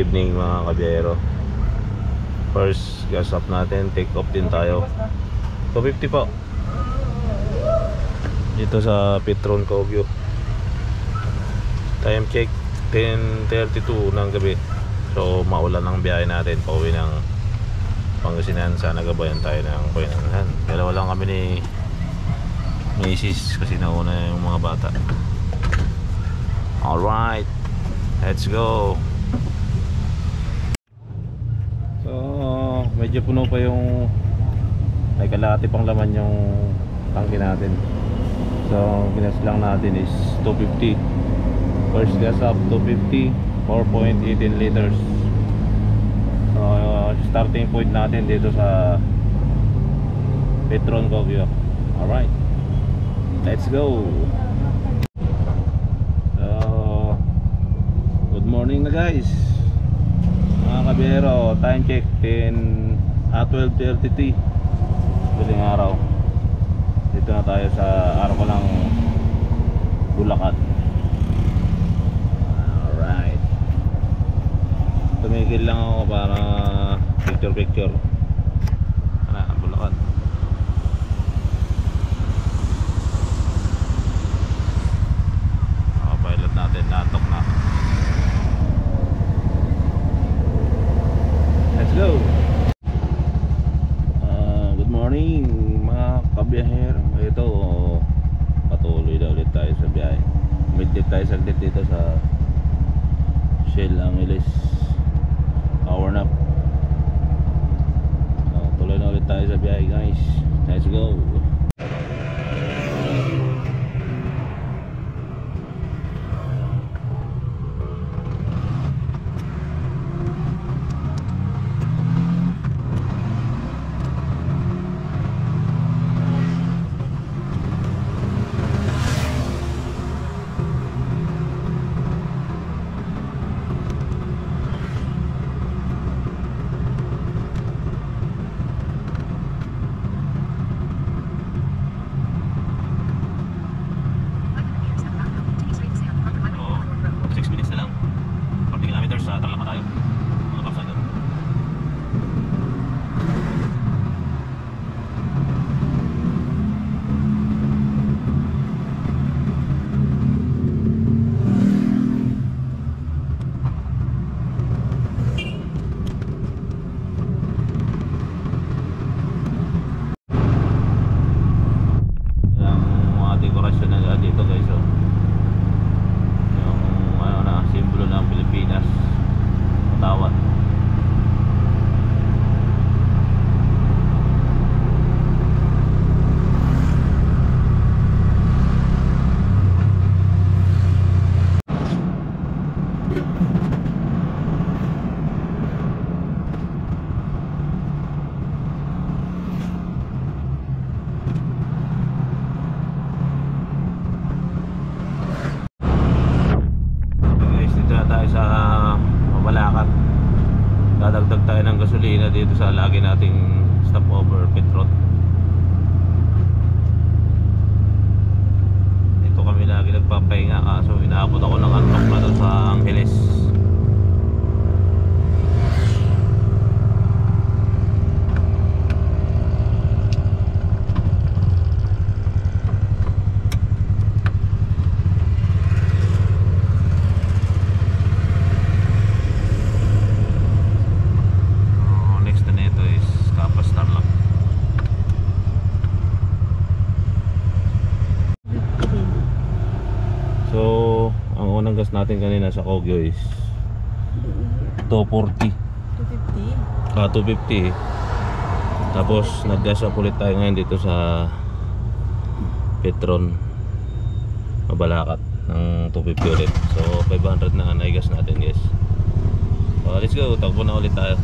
Good evening mga kabiyero. First gas up natin, take off din tayo. 250 po dito sa Petron Kogyo. Time check 10:32 ng gabi. So maulan ang biyahe natin pauwi ng Pangasinan. Sana gabayan tayo ng Pangasinan. Dalawa lang kami ni Macy's kasi nauna yung mga bata. Alright, let's go. So medyo puno pa yung, may kalahati pang laman yung tangke natin. So ginas lang natin is 250. First gas up 250, 4.18 liters. So starting point natin dito sa Petron Kogyo. Alright, let's go. Good morning na guys mga kabiyero. Time check 12:33 daling araw. Dito na tayo sa arko ng Bulacan. Alright, tumigil lang ako para picture Bulacan. Pilot natin natok na. Let's go. Good morning mga kabiyaher. Ito patuloy na ulit tayo sa biyahe. Midlit tayo saglit dito sa Shell Angeles power nap. Tuloy na ulit tayo sa biyahe guys. Let's go. Dadagdag tayo ng gasolina dito sa lagi nating stopover Petron. Dito kami lagi nagpapahinga kaso inaabot ako ng antok na doon sa Angeles. Natin kanina sa Kogyo is 240. 250. Tapos nag-gas up ulit tayo ngayon dito sa Petron Mabalacat ng 250 ulit. So 500 na naigas natin guys. So let's go, takbo na ulit tayo.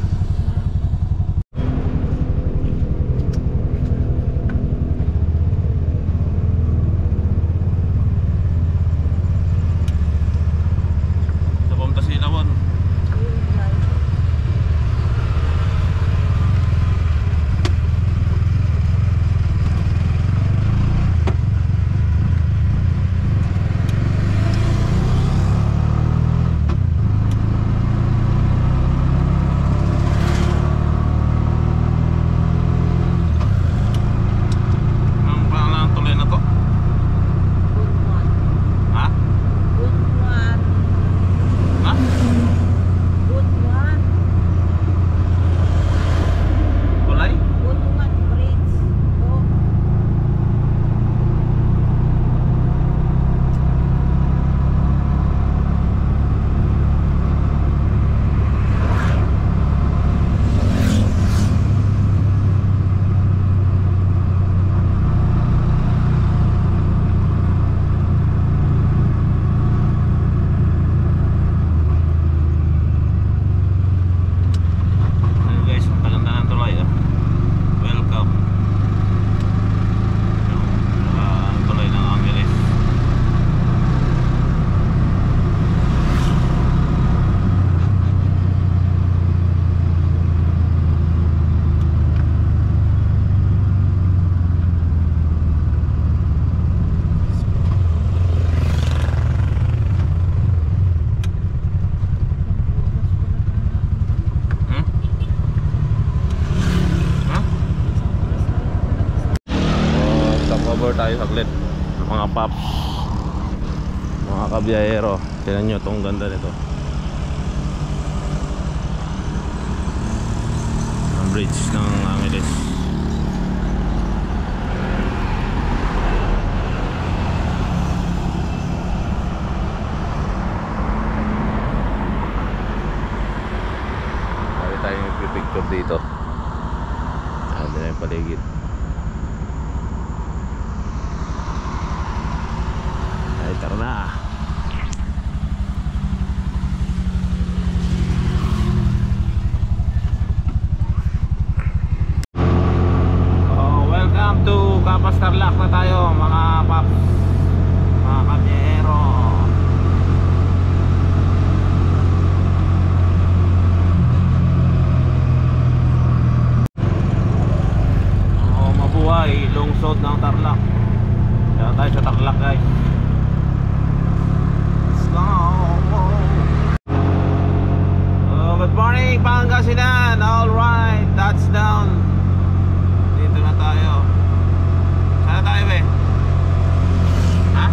tayo saglit mga paps, mga kabiyahero. Tingnan nyo itong ganda nito, ang bridge ng Angeles. Lagi tayong nagpipicture dito. Ayan din yung paligid. Ay, tara na. Welcome to Kapas Tarlac na tayo mga paps, mga kabiyahero. Mabuhay lungsod ng Tarlac. Kaya tayo sa Tarlac, guys. Let's go. Good morning Pangasinan. Alright, that's down. Dito na tayo. Saan tayo be? Ha?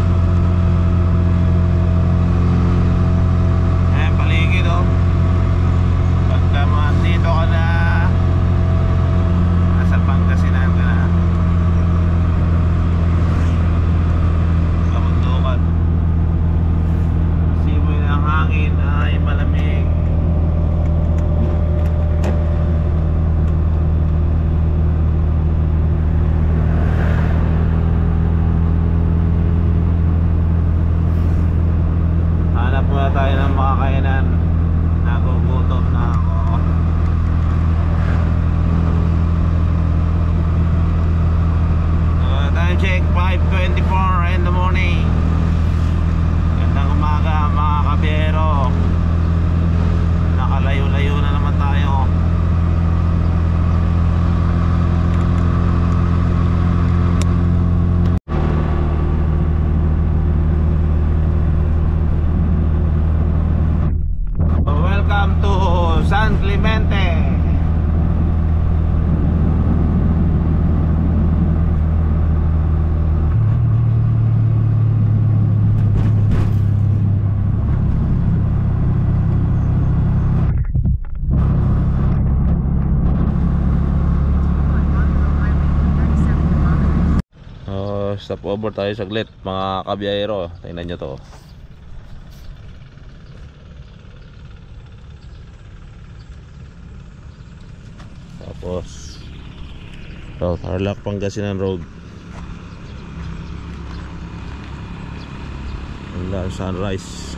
Ayan, paligid oh. Pagka dito ka na, nasa Pangasinan ka na. Kabundukan. Simoy ng hangin ay malamig. Hanap muna tayo ng makakainan. Nagugutom na ako. Time check 5:24 in the morning. Gandang umaga mga kabiyero. Nakalayo-layo na naman tayo. Welcome to San Clemente. Stop over tayo saglit mga kabiyahero. Tingnan nyo to. Tapos Tarlac Pangasinan Road. Wala, sunrise.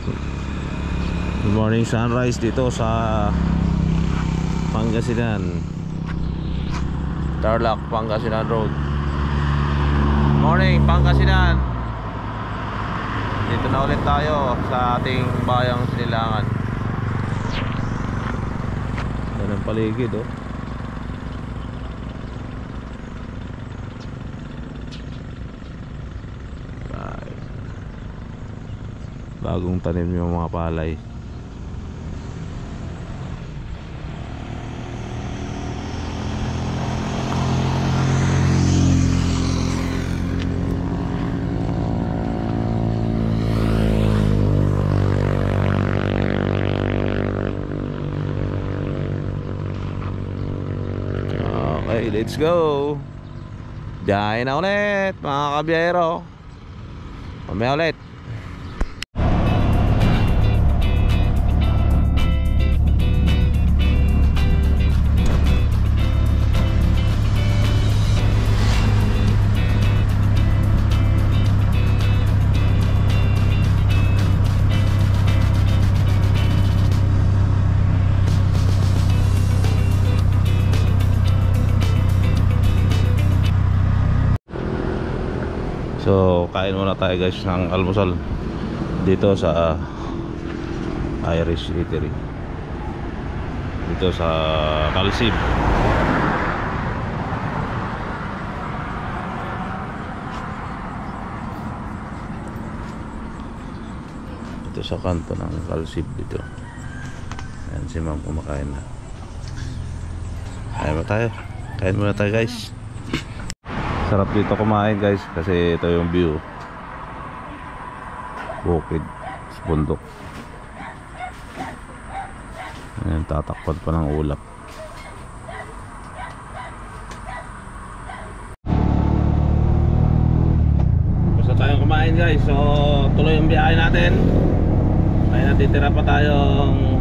Good morning sunrise dito sa Pangasinan. Tarlac Pangasinan Road. Morning Pangasinan. Dito na ulit tayo sa ating bayang Sinilangan. Yan ang paligid oh. Right. Bagong tanim yung mga palay. Okay, let's go. Biyahe na ulit mga kabiyahero. Mamaya ulit. So kain muna tayo guys ng almusal dito sa Irish Eatery dito sa Calsib. Dito sa kanto ng Calsib dito. Ayan si ma'am kumakain na. Kain muna tayo guys. Sarap dito kumain guys kasi ito yung view. Bukid, bundok. Ayan, tatakpan pa ng ulap. Basta tayong kumain guys. So tuloy yung biyahe natin. May natitira pa tayong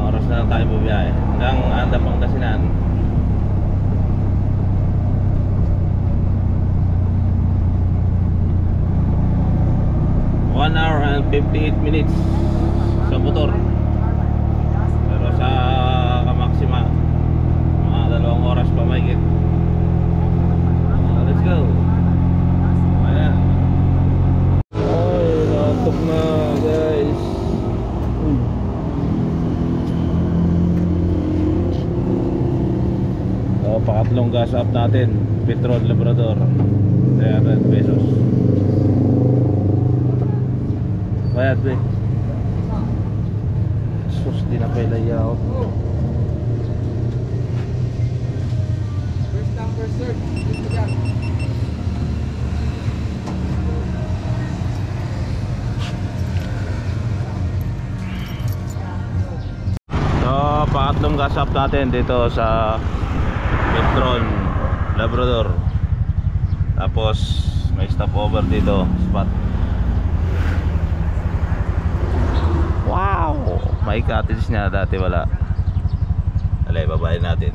oras na lang tayo bubiyahe hanggang Anda, Pangasinan. 1 hour and 58 minutes sa motor. Pero sa kamaksima mga 2 oras pa mahigit. Let's go. Ayan. Ay, natok na guys. So, pangatlong gas up natin. Petrol Labrador 300 pesos. Bayad be. Sus, di na pala yaw. First come, first serve. Dito dyan. So, pangatlong gas up natin dito sa Petron Labrador. Tapos may stopover dito, spot. Wow! May cottage niya, dati wala. Alay, babayin natin.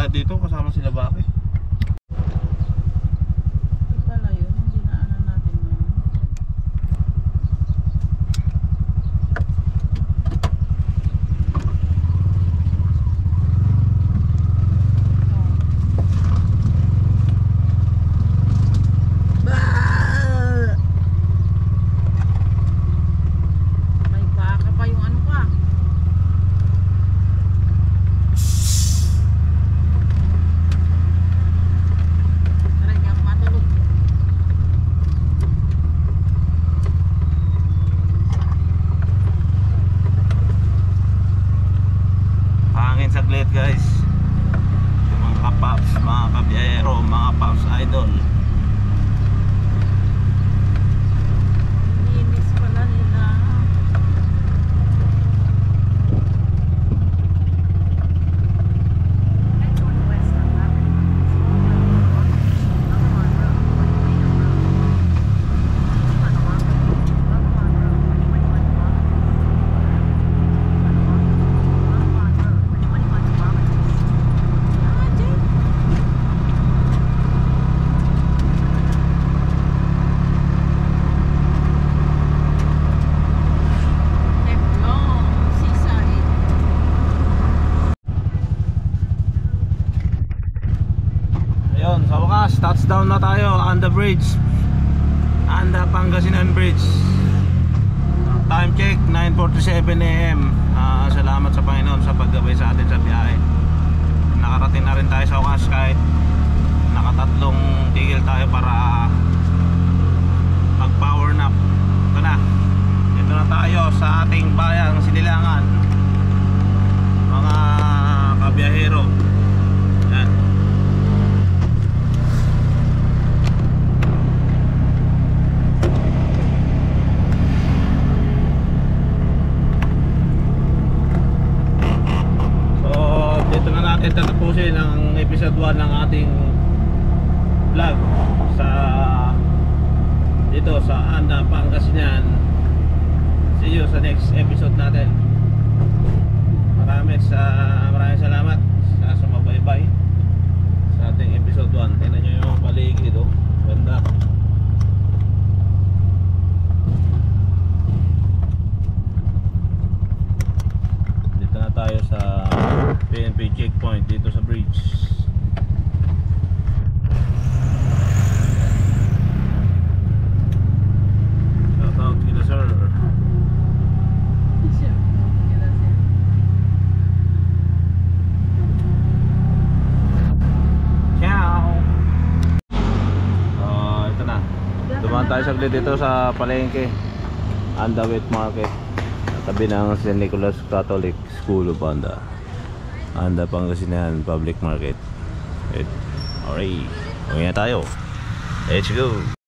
Dito kasama sila bakit? Ito pala yun, hindi naanan natin yun. May baka pa yung ano pa. Saglit guys, mga kapaps, mga kabiyero, mga paps idol. Linis pala nila. Touchdown na tayo on the bridge, Anda, Pangasinan Bridge. Time check 9:47 AM. Salamat sa Panginoon sa paggabay sa atin sa biyahe. Nakarating na rin tayo sa wakas kahit nakatatlong tigil tayo para mag power nap. Ito na, ito na tayo sa ating bayang Sinilangan, mga kabiyahero. Yan. dito sa Anda, Pangasinan. See you sa next episode natin. Maraming salamat sa sumabaybay sa ating episode 1. Tingnan nyo yung paligid dito. Ganda. Dito na tayo sa PNP checkpoint dito sa bridge. Shoutout kita sir. Siya. Kaya siya. Ciao. Ito na. Dumaan tayo saglit dito sa palengke. Anda Wet Market. Tabi ng St. Nicholas Catholic School of Anda. Anda Pangasinan Public Market. Alright. Uwi na tayo. Let's go.